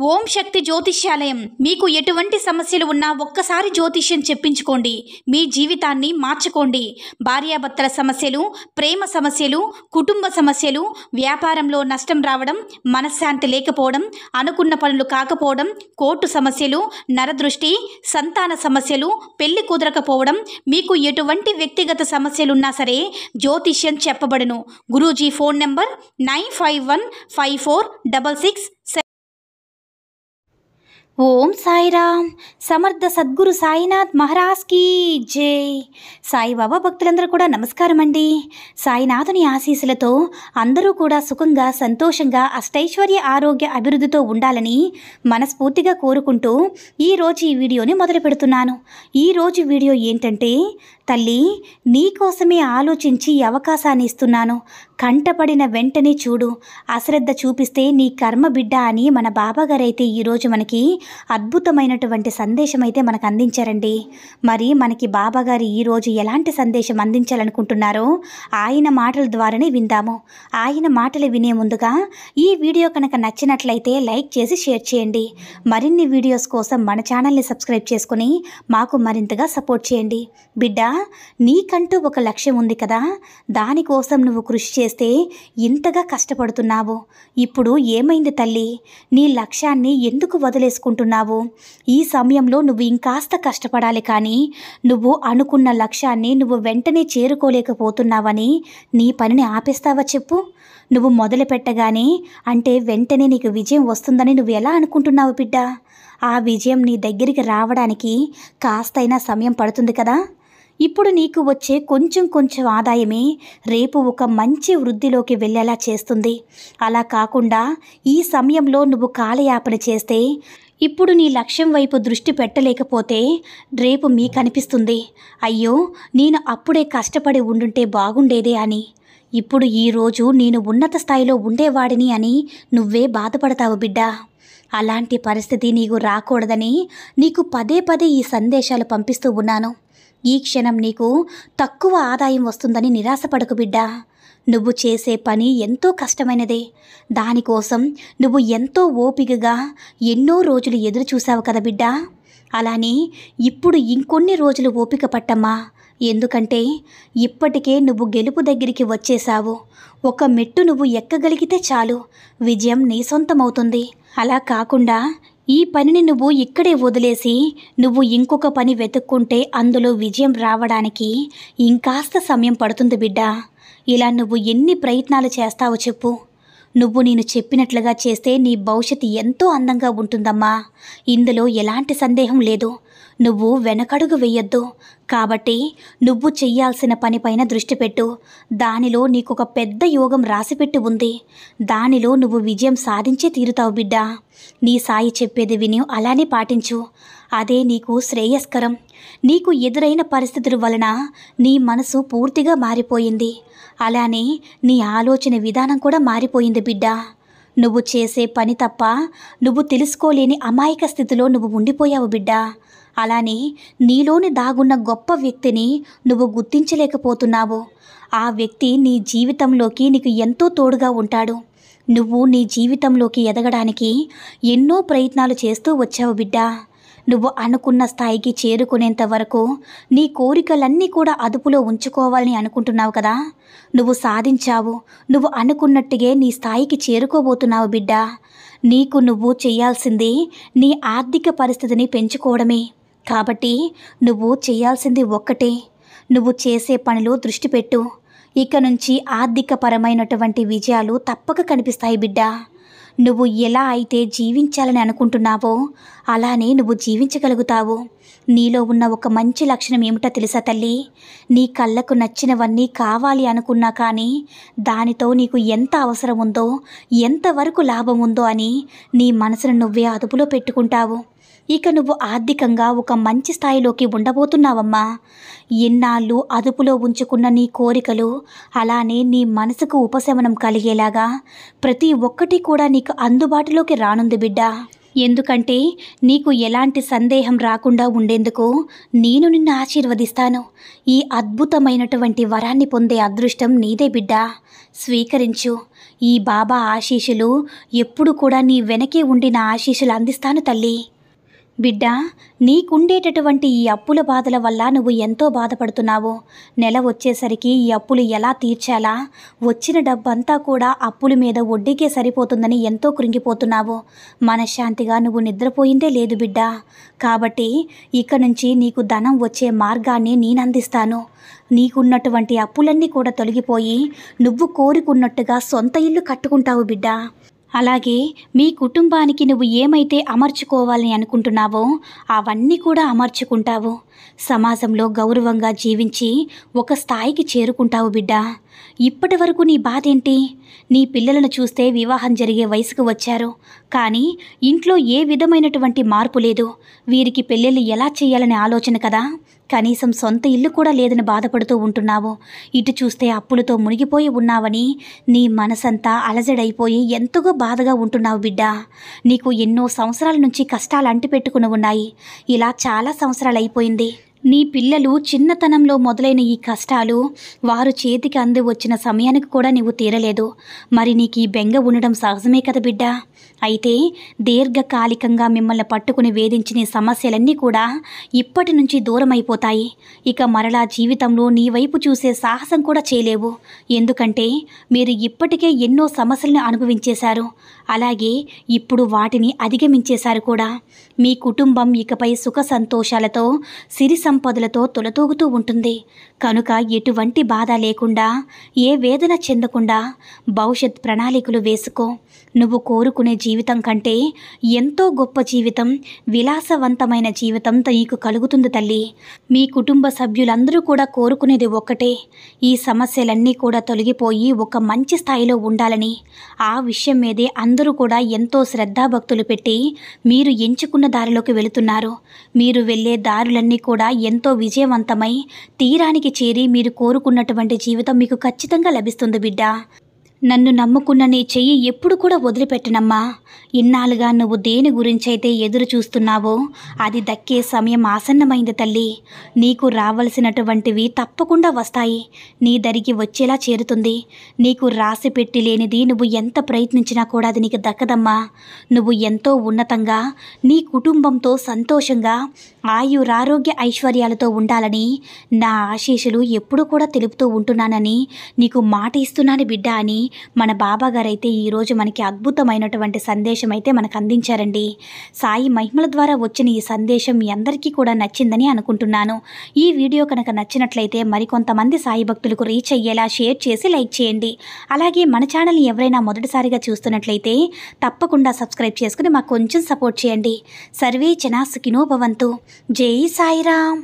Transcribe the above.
ఓం శక్తి జ్యోతిష్యాలయం. మీకు ఎటువంటి సమస్యలు ఉన్నా ఒక్కసారి జ్యోతిష్యం చెప్పించుకోండి, మీ జీవితాన్ని మార్చుకోండి. భార్యాభర్తల సమస్యలు, ప్రేమ సమస్యలు, కుటుంబ సమస్యలు, వ్యాపారంలో నష్టం రావడం, మనశ్శాంతి లేకపోవడం, అనుకున్న పనులు కాకపోవడం, కోర్టు సమస్యలు, నరదృష్టి, సంతాన సమస్యలు, పెళ్లి కుదరకపోవడం, మీకు ఎటువంటి వ్యక్తిగత సమస్యలున్నా సరే జ్యోతిష్యం చెప్పబడును. Guruji phone number 95154667. Om Sairam. Samarth Sadguru Sainath Maharaj key జై. సాయిబాబా భక్తులందరూ కూడా నమస్కారం అండి. సాయినాథుని ఆశీస్సులతో అందరూ కూడా సుఖంగా, సంతోషంగా, అష్టైశ్వర్య, ఆరోగ్య, అభివృద్ధితో ఉండాలని మనస్ఫూర్తిగా కోరుకుంటూ ఈరోజు ఈ వీడియోని మొదలు పెడుతున్నాను. ఈరోజు వీడియో ఏంటంటే, తల్లి నీకోసమే ఆలోచించి అవకాశాన్ని ఇస్తున్నాను, కంటపడిన వెంటనే చూడు, అశ్రద్ధ చూపిస్తే నీ కర్మ బిడ్డ అని మన బాబాగారైతే ఈరోజు మనకి అద్భుతమైనటువంటి సందేశం అయితే మనకు అందించారండి. మరి మనకి బాబాగారు ఈరోజు ఎలాంటి సందేశం అందించాలనుకుంటున్నారో ఆయన మాటల ద్వారానే విందాము. ఆయన మాటలు వినే ముందుగా ఈ వీడియో కనుక నచ్చినట్లయితే లైక్ చేసి షేర్ చేయండి. మరిన్ని వీడియోస్ కోసం మన ఛానల్ని సబ్స్క్రైబ్ చేసుకుని మాకు మరింతగా సపోర్ట్ చేయండి. బిడ్డ, నీకంటూ ఒక లక్ష్యం ఉంది కదా, దానికోసం నువ్వు కృషి చేస్తే ఇంతగా కష్టపడుతున్నావు. ఇప్పుడు ఏమైంది తల్లి? నీ లక్ష్యాన్ని ఎందుకు వదిలేసుకుంటున్నావు? ఈ సమయంలో నువ్వు ఇంకాస్త కష్టపడాలి, కానీ నువ్వు అనుకున్న లక్ష్యాన్ని నువ్వు వెంటనే చేరుకోలేకపోతున్నావని నీ పనిని ఆపేస్తావా చెప్పు? నువ్వు మొదలు పెట్టగానే అంటే వెంటనే నీకు విజయం వస్తుందని నువ్వు ఎలా అనుకుంటున్నావు బిడ్డ? ఆ విజయం నీ దగ్గరికి రావడానికి కాస్తైనా సమయం పడుతుంది కదా. ఇప్పుడు నీకు వచ్చే కొంచెం ఆదాయమే రేపు ఒక మంచి వృద్ధిలోకి వెళ్ళేలా చేస్తుంది. అలా కాకుండా ఈ సమయంలో నువ్వు కాలయాపన చేస్తే, ఇప్పుడు నీ లక్ష్యం వైపు దృష్టి పెట్టలేకపోతే రేపు మీకనిపిస్తుంది, అయ్యో నేను అప్పుడే కష్టపడి ఉండుంటే బాగుండేదే అని. ఇప్పుడు ఈరోజు నేను ఉన్నత స్థాయిలో ఉండేవాడిని అని నువ్వే బాధపడతావు బిడ్డ. అలాంటి పరిస్థితి నీకు రాకూడదని నీకు పదే ఈ సందేశాలు పంపిస్తూ ఉన్నాను. ఈ క్షణం నీకు తక్కువ ఆదాయం వస్తుందని నిరాశపడకు బిడ్డ. నువ్వు చేసే పని ఎంతో కష్టమైనదే. దానికోసం నువ్వు ఎంతో ఓపికగా ఎన్నో రోజులు ఎదురు చూసావు కదా బిడ్డ. అలానే ఇప్పుడు ఇంకొన్ని రోజులు ఓపిక పట్టమ్మా. ఎందుకంటే ఇప్పటికే నువ్వు గెలుపు దగ్గరికి వచ్చేసావు. ఒక మెట్టు నువ్వు ఎక్కగలిగితే చాలు, విజయం నీ సొంతమవుతుంది. అలా కాకుండా ఈ పనిని నువ్వు ఇక్కడే వదిలేసి నువ్వు ఇంకొక పని వెతుక్కుంటే అందులో విజయం రావడానికి ఇంకాస్త సమయం పడుతుంది బిడ్డ. ఇలా నువ్వు ఎన్ని ప్రయత్నాలు చేస్తావో చెప్పు. నువ్వు నేను చెప్పినట్లుగా చేస్తే నీ భవిష్యత్తు ఎంతో అందంగా ఉంటుందమ్మా. ఇందులో ఎలాంటి సందేహం లేదు. నువ్వు వెనకడుగు వెయ్యొద్దు. కాబట్టి నువ్వు చెయ్యాల్సిన పనిపైన దృష్టి పెట్టు. దానిలో నీకొక పెద్ద యోగం రాసిపెట్టి ఉంది. దానిలో నువ్వు విజయం సాధించే తీరుతావు బిడ్డ. నీ సాయి చెప్పేది విని అలానే పాటించు. అదే నీకు శ్రేయస్కరం. నీకు ఎదురైన పరిస్థితుల వలన నీ మనసు పూర్తిగా మారిపోయింది. అలానే నీ ఆలోచన విధానం కూడా మారిపోయింది బిడ్డ. నువ్వు చేసే పని తప్ప నువ్వు తెలుసుకోలేని అమాయక స్థితిలో నువ్వు ఉండిపోయావు బిడ్డ. అలానే నీలోని దాగున్న గొప్ప వ్యక్తిని నువ్వు గుర్తించలేకపోతున్నావు. ఆ వ్యక్తి నీ జీవితంలోకి నీకు ఎంతో తోడుగా ఉంటాడు. నువ్వు నీ జీవితంలోకి ఎదగడానికి ఎన్నో ప్రయత్నాలు చేస్తూ వచ్చావు బిడ్డ. నువ్వు అనుకున్న స్థాయికి చేరుకునేంత వరకు నీ కోరికలన్నీ కూడా అదుపులో ఉంచుకోవాలని అనుకుంటున్నావు కదా. నువ్వు సాధించావు. నువ్వు అనుకున్నట్టుగా నీ స్థాయికి చేరుకోబోతున్నావు బిడ్డ. నీకు నువ్వు చేయాల్సింది నీ ఆర్థిక పరిస్థితిని పెంచుకోవడమే. కాబట్టి నువ్వు చేయాల్సింది ఒక్కటే, నువ్వు చేసే పనిలో దృష్టి పెట్టు. ఇక నుంచి ఆర్థికపరమైనటువంటి విజయాలు తప్పక కనిపిస్తాయి బిడ్డ. నువ్వు ఎలా అయితే జీవించాలని అనుకుంటున్నావో అలానే నువ్వు జీవించగలుగుతావు. నీలో ఉన్న ఒక మంచి లక్షణం ఏమిటో తెలుసా తల్లి? నీ కళ్ళకు నచ్చినవన్నీ కావాలి అనుకున్నా కానీ దానితో నీకు ఎంత అవసరం ఉందో, ఎంతవరకు లాభం ఉందో అని నీ మనసును నువ్వే అదుపులో పెట్టుకుంటావు. ఇక నువ్వు ఆర్థికంగా ఒక మంచి స్థాయిలోకి ఉండబోతున్నావమ్మా. ఎన్నాళ్ళు అదుపులో ఉంచుకున్న నీ కోరికలు అలానే నీ మనసుకు ఉపశమనం కలిగేలాగా ప్రతి ఒక్కటి కూడా నీకు అందుబాటులోకి రానుంది బిడ్డ. ఎందుకంటే నీకు ఎలాంటి సందేహం రాకుండా ఉండేందుకు నేను నిన్ను ఆశీర్వదిస్తాను. ఈ అద్భుతమైనటువంటి వరాన్ని పొందే అదృష్టం నీదే బిడ్డ. స్వీకరించు. ఈ బాబా ఆశీస్సులు ఎప్పుడు కూడా నీ వెనకే ఉండి నా ఆశీస్సులు అందిస్తాను తల్లి. బిడ్డ, నీకుండేటటువంటి ఈ అప్పుల బాధల వల్ల నువ్వు ఎంతో బాధపడుతున్నావు. నెల వచ్చేసరికి ఈ అప్పులు ఎలా తీర్చాలా, వచ్చిన డబ్బంతా కూడా అప్పుల మీద వడ్డీకే సరిపోతుందని ఎంతో కృంగిపోతున్నావు. మనశ్శాంతిగా నువ్వు నిద్రపోయిందే లేదు బిడ్డ. కాబట్టి ఇక నుంచి నీకు ధనం వచ్చే మార్గాన్ని నేనందిస్తాను. నీకున్నటువంటి అప్పులన్నీ కూడా తొలగిపోయి నువ్వు కోరుకున్నట్టుగా సొంత ఇల్లు కట్టుకుంటావు బిడ్డ. అలాగే మీ కుటుంబానికి నువ్వు ఏమైతే అమర్చుకోవాలని అనుకుంటున్నావో అవన్నీ కూడా అమర్చుకుంటావు. సమాజంలో గౌరవంగా జీవించి ఒక స్థాయికి చేరుకుంటావు బిడ్డ. ఇప్పటి వరకు నీ బాధ ఏంటి? నీ పిల్లలను చూస్తే వివాహం జరిగే వయసుకు వచ్చారు, కానీ ఇంట్లో ఏ విధమైనటువంటి మార్పు లేదు. వీరికి పెళ్ళిళ్ళు ఎలా చేయాలనే ఆలోచన కదా. కనీసం సొంత ఇల్లు కూడా లేదని బాధపడుతూ ఉంటున్నావు. ఇటు చూస్తే అప్పులతో మునిగిపోయి ఉన్నావని నీ మనసంతా అలజడైపోయి ఎంతగా బాధగా ఉంటున్నావు బిడ్డ. నీకు ఎన్నో సంవత్సరాల నుంచి కష్టాలు అంటిపెట్టుకుని ఉన్నాయి. ఇలా చాలా సంవత్సరాలు అయిపోయింది. నీ పిల్లలు చిన్నతనంలో మొదలైన ఈ కష్టాలు వారు చేతికి అంది వచ్చిన సమయానికి కూడా నీవు తీరలేదు. మరి నీకు ఈ బెంగ ఉండడం సహజమే కదా బిడ్డ. అయితే దీర్ఘకాలికంగా మిమ్మల్ని పట్టుకుని వేధించిన సమస్యలన్నీ కూడా ఇప్పటి నుంచి దూరం అయిపోతాయి. ఇక మరలా జీవితంలో నీ వైపు చూసే సాహసం కూడా చేయలేవు. ఎందుకంటే మీరు ఇప్పటికే ఎన్నో సమస్యలను అనుభవించేశారు. అలాగే ఇప్పుడు వాటిని అధిగమించేశారు కూడా. మీ కుటుంబం ఇకపై సుఖ సంతోషాలతో సిరి సంపదలతో తొలతూగుతూ ఉంటుంది. కనుక ఎటువంటి బాధ లేకుండా, ఏ వేదన చెందకుండా భవిష్యత్ ప్రణాళికలు వేసుకో. నువ్వు కోరుకునే జీవితం కంటే ఎంతో గొప్ప జీవితం, విలాసవంతమైన జీవితం నీకు కలుగుతుంది తల్లి. మీ కుటుంబ సభ్యులందరూ కూడా కోరుకునేది ఒక్కటే, ఈ సమస్యలన్నీ కూడా తొలగిపోయి ఒక మంచి స్థాయిలో ఉండాలని. ఆ విషయం మీదే అందరూ కూడా ఎంతో శ్రద్ధాభక్తులు పెట్టి మీరు ఎంచుకున్న దారిలోకి వెళుతున్నారు. మీరు వెళ్ళే దారులన్నీ కూడా ఎంతో విజయవంతమై తీరానికి చేరి మీరు కోరుకున్నటువంటి జీవితం మీకు ఖచ్చితంగా లభిస్తుంది బిడ్డ. నన్ను నమ్ముకున్న నీ చెయ్యి ఎప్పుడు కూడా వదిలిపెట్టనమ్మా. ఇన్నాళ్ళుగా నువ్వు దేని గురించైతే ఎదురు చూస్తున్నావో అది దక్కే సమయం ఆసన్నమైంది తల్లి. నీకు రావలసినటువంటివి తప్పకుండా వస్తాయి. నీ దరికి వచ్చేలా చేరుతుంది. నీకు రాసి పెట్టి లేనిది నువ్వు ఎంత ప్రయత్నించినా కూడా అది నీకు దక్కదమ్మా. నువ్వు ఎంతో ఉన్నతంగా నీ కుటుంబంతో సంతోషంగా ఆయురారోగ్య ఐశ్వర్యాలతో ఉండాలని నా ఆశీస్సులు ఎప్పుడు కూడా తెలుపుతూ ఉంటున్నానని నీకు మాట ఇస్తున్నాను బిడ్డ అని మన బాబాగారైతే ఈరోజు మనకి అద్భుతమైనటువంటి సందేశం అయితే మనకు అందించారండి. సాయి మహిమల ద్వారా వచ్చిన ఈ సందేశం మీ అందరికీ కూడా నచ్చిందని అనుకుంటున్నాను. ఈ వీడియో కనుక నచ్చినట్లయితే మరికొంతమంది సాయి భక్తులకు రీచ్ అయ్యేలా షేర్ చేసి లైక్ చేయండి. అలాగే మన ఛానల్ని ఎవరైనా మొదటిసారిగా చూస్తున్నట్లయితే తప్పకుండా సబ్స్క్రైబ్ చేసుకుని మాకు కొంచెం సపోర్ట్ చేయండి. సర్వే జనా సుఖినో భవంతు. జై సాయిరామ్.